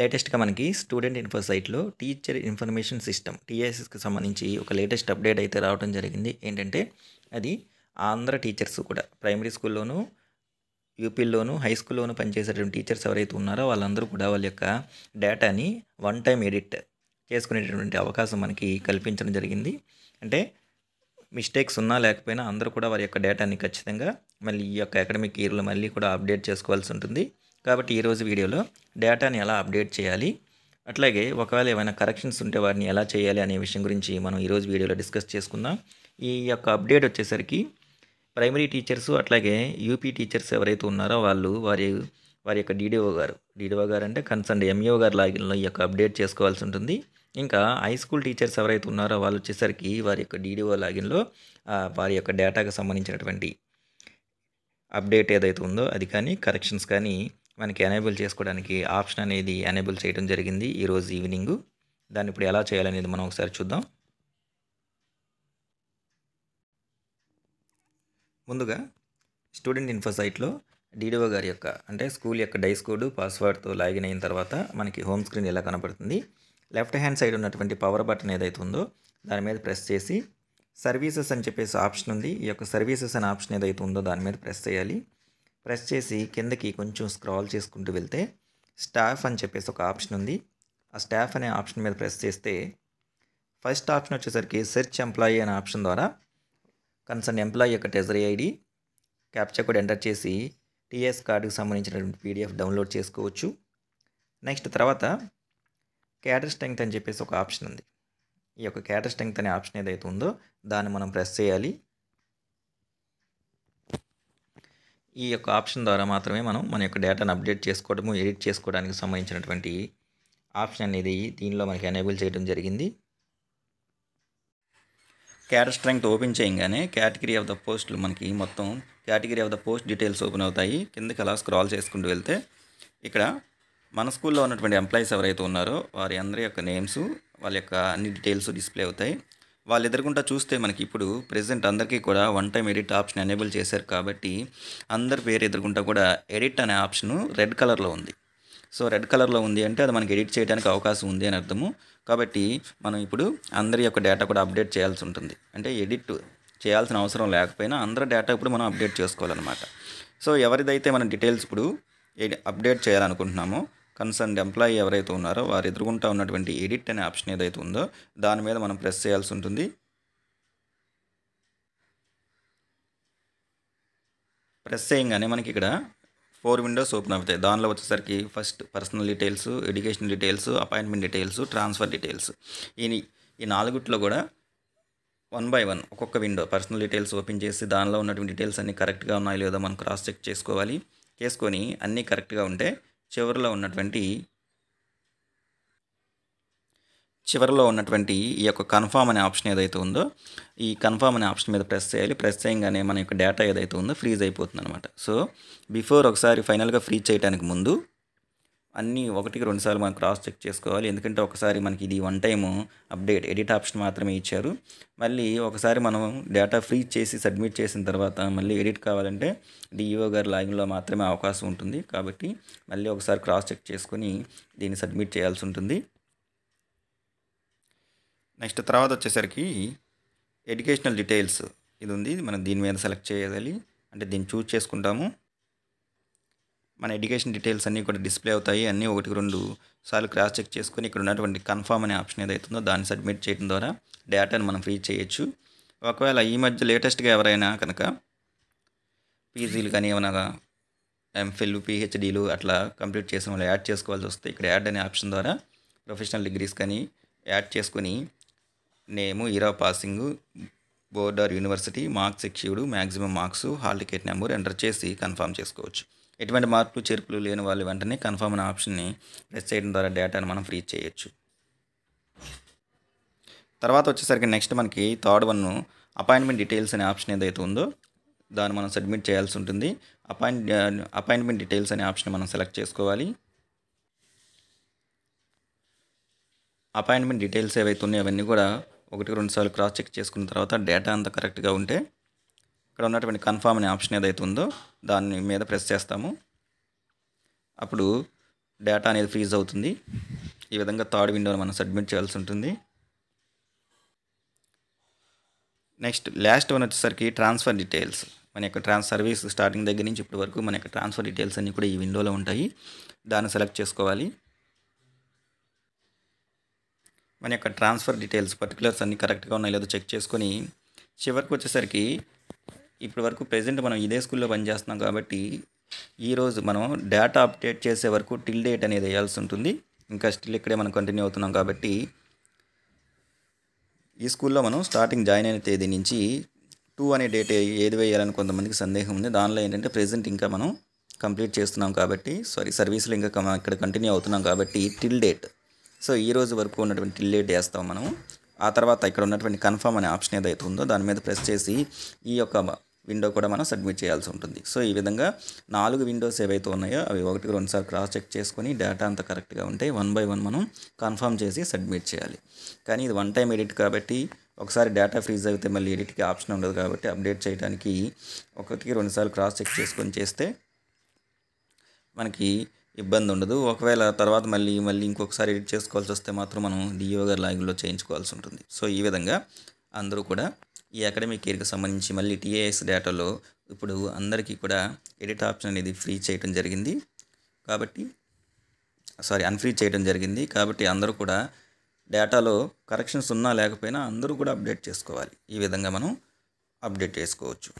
లేటెస్ట్‌గా మనకి student info సైట్‌లో టీచర్ ఇన్ఫర్మేషన్ సిస్టమ్ టీఎస్ఎస్‌కి సంబంధించి ఒక లేటెస్ట్ అప్డేట్ అయితే రావడం జరిగింది. ఏంటంటే అది ఆంధ్ర టీచర్స్ కూడా ప్రైమరీ స్కూల్‌లోను, యూపీల్లోను, హై స్కూల్‌లోను పనిచేసేటువంటి టీచర్స్ ఎవరైతే ఉన్నారో వాళ్ళందరూ కూడా వాళ్ళ యొక్క డేటాని వన్ టైమ్ ఎడిట్ చేసుకునేటటువంటి అవకాశం మనకి కల్పించడం జరిగింది. అంటే మిస్టేక్స్ ఉన్నా లేకపోయినా అందరూ కూడా వారి యొక్క డేటాని ఖచ్చితంగా మళ్ళీ ఈ యొక్క అకాడమిక్ ఇయర్‌లో మళ్ళీ కూడా అప్డేట్ చేసుకోవాల్సి ఉంటుంది. కాబట్టి ఈరోజు వీడియోలో డేటాని ఎలా అప్డేట్ చేయాలి, అట్లాగే ఒకవేళ ఏమైనా కరెక్షన్స్ ఉంటే వాటిని ఎలా చేయాలి అనే విషయం గురించి మనం ఈరోజు వీడియోలో డిస్కస్ చేసుకుందాం. ఈ యొక్క అప్డేట్ వచ్చేసరికి ప్రైమరీ టీచర్స్ అట్లాగే యూపీ టీచర్స్ ఎవరైతే ఉన్నారో వాళ్ళు వారి వారి యొక్క డీడీఓ గారు అంటే కన్సర్న్ ఎంఈఓ గారి లాగిన్లో ఈ యొక్క అప్డేట్ చేసుకోవాల్సి ఉంటుంది. ఇంకా హై స్కూల్ టీచర్స్ ఎవరైతే ఉన్నారో వాళ్ళు వచ్చేసరికి వారి యొక్క డీడీఓ లాగిన్లో వారి యొక్క డేటాకు సంబంధించినటువంటి అప్డేట్ ఏదైతే ఉందో అది కానీ కరెక్షన్స్ కానీ మనకి ఎనేబుల్ చేసుకోవడానికి ఆప్షన్ అనేది ఎనేబుల్ చేయడం జరిగింది ఈరోజు ఈవినింగ్. దాన్ని ఇప్పుడు ఎలా చేయాలనేది మనం ఒకసారి చూద్దాం. ముందుగా స్టూడెంట్ ఇన్ఫో సైట్లో డీడీఓ గారి యొక్క అంటే స్కూల్ యొక్క డైస్ కోడ్ పాస్వర్డ్తో లాగిన్ అయిన తర్వాత మనకి హోమ్ స్క్రీన్ ఇలా కనపడుతుంది. లెఫ్ట్ హ్యాండ్ సైడ్ ఉన్నటువంటి పవర్ బటన్ ఏదైతే ఉందో దాని మీద ప్రెస్ చేసి సర్వీసెస్ అని చెప్పేసి ఆప్షన్ ఉంది. ఈ యొక్క సర్వీసెస్ అనే ఆప్షన్ ఏదైతే ఉందో దాని మీద ప్రెస్ చేయాలి. ప్రెస్ చేసి కిందకి కొంచెం స్క్రాల్ చేసుకుంటూ వెళ్తే స్టాఫ్ అని చెప్పేసి ఒక ఆప్షన్ ఉంది. ఆ స్టాఫ్ అనే ఆప్షన్ మీద ప్రెస్ చేస్తే ఫస్ట్ ఆప్షన్ వచ్చేసరికి సెర్చ్ ఎంప్లాయీ అనే ఆప్షన్ ద్వారా కన్సర్న్ ఎంప్లాయీ యొక్క treasury ID captcha code enter చేసి టీఎస్ కార్డుకి సంబంధించినటువంటి పీడిఎఫ్ డౌన్లోడ్ చేసుకోవచ్చు. నెక్స్ట్ తర్వాత క్యాడర్ స్ట్రెంగ్త్ అని చెప్పేసి ఒక ఆప్షన్ ఉంది. ఈ యొక్క క్యాడర్ స్ట్రెంగ్త్ అనే ఆప్షన్ ఏదైతే ఉందో దాన్ని మనం ప్రెస్ చేయాలి. ఈ యొక్క ఆప్షన్ ద్వారా మాత్రమే మనం మన యొక్క డేటాను అప్డేట్ చేసుకోవడము, ఎడిట్ చేసుకోవడానికి సంబంధించినటువంటి ఆప్షన్ అనేది దీనిలో మనకి ఎనేబుల్ చేయడం జరిగింది. క్యాడర్ స్ట్రెంగ్త్ ఓపెన్ చేయగానే కేటగిరీ ఆఫ్ ద పోస్టులు మనకి మొత్తం category of the post details open అవుతాయి. కిందకి అలా స్క్రాల్ చేసుకుంటూ వెళ్తే ఇక్కడ మన స్కూల్లో ఉన్నటువంటి ఎంప్లాయీస్ ఎవరైతే ఉన్నారో వారి అందరి యొక్క నేమ్స్, వాళ్ళ యొక్క అన్ని డీటెయిల్స్ డిస్ప్లే అవుతాయి. వాళ్ళు ఎదురుకుంటా చూస్తే మనకి ఇప్పుడు ప్రెజెంట్ అందరికీ కూడా one time edit option enable చేశారు కాబట్టి అందరి పేరు ఎదురుకుంటా కూడా ఎడిట్ అనే ఆప్షను రెడ్ కలర్లో ఉంది. సో రెడ్ కలర్లో ఉంది అంటే అది మనకి ఎడిట్ చేయడానికి అవకాశం ఉంది అని అర్థము. కాబట్టి మనం ఇప్పుడు అందరి యొక్క డేటా కూడా అప్డేట్ చేయాల్సి ఉంటుంది. అంటే ఎడిట్ చేయాల్సిన అవసరం లేకపోయినా అందరి డేటా ఇప్పుడు మనం అప్డేట్ చేసుకోవాలన్నమాట. సో ఎవరిదైతే మనం డీటెయిల్స్ ఇప్పుడు అప్డేట్ చేయాలనుకుంటున్నామో కన్సర్న్ ఎంప్లాయీ ఎవరైతే ఉన్నారో వారు ఎదుర్కొంటూ ఉన్నటువంటి ఎడిట్ అనే ఆప్షన్ ఏదైతే ఉందో దాని మీద మనం ప్రెస్ చేయాల్సి ఉంటుంది. ప్రెస్ చేయగానే మనకి ఇక్కడ 4 విండోస్ ఓపెన్ అవుతాయి. దానిలో వచ్చేసరికి first personal details, education details, appointment details, transfer details. ఈ నాలుగుట్లో కూడా 1 బై 1 ఒక్కొక్క విండో పర్సనల్ డీటెయిల్స్ ఓపెన్ చేసి దానిలో ఉన్నటువంటి డీటెయిల్స్ అన్నీ కరెక్ట్గా ఉన్నాయో లేదో మనం క్రాస్ చెక్ చేసుకోవాలి. చేసుకొని అన్నీ కరెక్ట్గా ఉంటే చివరిలో ఉన్నటువంటి ఈ యొక్క కన్ఫర్మ్ అనే ఆప్షన్ ఏదైతే ఉందో ఈ కన్ఫర్మ్ అనే ఆప్షన్ మీద ప్రెస్ చేయాలి. ప్రెస్ చేయగానే మన యొక్క డేటా ఏదైతే ఉందో ఫ్రీజ్ అయిపోతుంది అనమాట. సో బిఫోర్ ఒకసారి ఫైనల్గా ఫ్రీజ్ చేయడానికి ముందు అన్నీ 1-2 సార్లు మనం క్రాస్ చెక్ చేసుకోవాలి. ఎందుకంటే ఒకసారి మనకి ఇది one time update edit option మాత్రమే ఇచ్చారు. మళ్ళీ ఒకసారి మనం డేటా ఫ్రీజ్ చేసి సబ్మిట్ చేసిన తర్వాత మళ్ళీ ఎడిట్ కావాలంటే డిఈఓ గారి లాగిన్లో మాత్రమే అవకాశం ఉంటుంది. కాబట్టి మళ్ళీ ఒకసారి క్రాస్ చెక్ చేసుకొని దీన్ని సబ్మిట్ చేయాల్సి ఉంటుంది. నెక్స్ట్ తర్వాత వచ్చేసరికి ఎడ్యుకేషనల్ డీటెయిల్స్ ఇది ఉంది. మనం దీని మీద సెలెక్ట్ చేయాలి. అంటే దీన్ని చూజ్ చేసుకుంటాము. మన ఎడ్యుకేషన్ డీటెయిల్స్ అన్నీ కూడా డిస్ప్లే అవుతాయి. అన్నీ 1-2 సార్లు క్రాస్ చెక్ చేసుకొని ఇక్కడ ఉన్నటువంటి కన్ఫర్మ్ అనే ఆప్షన్ ఏదైతే ఉందో దాన్ని సబ్మిట్ చేయడం ద్వారా డేటాను మనం ఫ్రీ చేయొచ్చు. ఒకవేళ ఈ మధ్య లేటెస్ట్గా ఎవరైనా కనుక పీజీలు కానీ ఏమైనా ఎంఫిల్, పిహెచ్డీలు అట్లా కంప్లీట్ చేసిన వాళ్ళు యాడ్ చేసుకోవాల్సి వస్తే ఇక్కడ యాడ్ అనే ఆప్షన్ ద్వారా ప్రొఫెషనల్ డిగ్రీస్ కానీ యాడ్ చేసుకొని నేము, year of passing, board or university, marks acquired, maximum marks, hall ticket number enter చేసి కన్ఫర్మ్ చేసుకోవచ్చు. ఎటువంటి మార్పులు చేర్పులు లేని వాళ్ళు వెంటనే కన్ఫర్మ్ అనే ఆప్షన్ని ప్రెస్ చేయడం ద్వారా డేటాను మనం ఫ్రీ చేయొచ్చు. తర్వాత వచ్చేసరికి నెక్స్ట్ మనకి థర్డ్ వన్ అపాయింట్మెంట్ డీటెయిల్స్ అనే ఆప్షన్ ఏదైతే ఉందో దాన్ని మనం సబ్మిట్ చేయాల్సి ఉంటుంది. అపాయింట్మెంట్ డీటెయిల్స్ అనే ఆప్షన్ మనం సెలెక్ట్ చేసుకోవాలి. అపాయింట్మెంట్ డీటెయిల్స్ ఏవైతే ఉన్నాయో అవన్నీ కూడా 1-2 సార్లు క్రాస్ చెక్ చేసుకున్న తర్వాత డేటా అంతా కరెక్ట్గా ఉంటే ఇక్కడ ఉన్నటువంటి కన్ఫర్మ్ అనే ఆప్షన్ ఏదైతే ఉందో దాని మీద ప్రెస్ చేస్తాము. అప్పుడు డేటా అనేది ఫ్రీజ్ అవుతుంది. ఈ విధంగా థర్డ్ విండోని మనం సబ్మిట్ చేయాల్సి ఉంటుంది. నెక్స్ట్ లాస్ట్ వన్ వచ్చేసరికి ట్రాన్స్ఫర్ డీటెయిల్స్. మన యొక్క సర్వీస్ స్టార్టింగ్ దగ్గర నుంచి ఇప్పటి వరకు మన యొక్క ట్రాన్స్ఫర్ డీటెయిల్స్ అన్నీ కూడా ఈ విండోలో ఉంటాయి. దాన్ని సెలెక్ట్ చేసుకోవాలి. మన యొక్క ట్రాన్స్ఫర్ డీటెయిల్స్ పర్టికులర్స్ అన్నీ కరెక్ట్గా ఉన్నాయో లేదో చెక్ చేసుకొని చివరికి వచ్చేసరికి ఇప్పటి వరకు ప్రెజెంట్ మనం ఇదే స్కూల్లో పనిచేస్తున్నాం కాబట్టి ఈరోజు మనం డేటా అప్డేట్ చేసే వరకు టిల్ డేట్ అనేది వేయాల్సి ఉంటుంది. ఇంకా స్టిల్ ఇక్కడే మనం కంటిన్యూ అవుతున్నాం కాబట్టి ఈ స్కూల్లో మనం స్టార్టింగ్ జాయిన్ అయిన తేదీ నుంచి 2 అనే డేట్ ఏది వేయాలని కొంతమందికి సందేహం ఉంది. దానిలో ఏంటంటే ప్రెజెంట్ ఇంకా మనం కంప్లీట్ చేస్తున్నాం కాబట్టి సర్వీస్లో ఇంకా ఇక్కడ కంటిన్యూ అవుతున్నాం కాబట్టి టిల్ డేట్. సో ఈ రోజు వరకు ఉన్నటువంటి టిల్ డేట్ వేస్తాం మనం. ఆ తర్వాత ఇక్కడ ఉన్నటువంటి కన్ఫర్మ్ అనే ఆప్షన్ ఏదైతే ఉందో దాని మీద ప్రెస్ చేసి ఈ యొక్క విండో కూడా మనం సబ్మిట్ చేయాల్సి ఉంటుంది. సో ఈ విధంగా 4 విండోస్ ఏవైతే ఉన్నాయో అవి 1-2 సార్లు క్రాస్ చెక్ చేసుకొని డేటా అంతా కరెక్ట్గా ఉంటే 1 బై 1 మనం కన్ఫర్మ్ చేసి సబ్మిట్ చేయాలి. కానీ ఇది 1 టైం ఎడిట్ కాబట్టి ఒకసారి డేటా ఫ్రీజ్ అయితే మళ్ళీ ఎడిట్కి ఆప్షన్ ఉండదు కాబట్టి అప్డేట్ చేయడానికి 1-2 సార్లు క్రాస్ చెక్ చేసుకొని చేస్తే మనకి ఇబ్బంది ఉండదు. ఒకవేళ తర్వాత మళ్ళీ ఇంకొకసారి ఎడిట్ చేసుకోవాల్సి వస్తే మాత్రం మనం డిఓ గారి లాగిన్లో చేయించుకోవాల్సి ఉంటుంది. సో ఈ విధంగా అందరూ కూడా ఈ అకాడమిక్ ఇయర్కి సంబంధించి మళ్ళీ టీఏఎస్ డేటాలో ఇప్పుడు అందరికీ కూడా ఎడిట్ ఆప్షన్ అనేది అన్ఫ్రీ చేయడం జరిగింది. కాబట్టి అందరూ కూడా డేటాలో కరెక్షన్స్ ఉన్నా లేకపోయినా అందరూ కూడా అప్డేట్ చేసుకోవాలి. ఈ విధంగా మనం అప్డేట్ చేసుకోవచ్చు.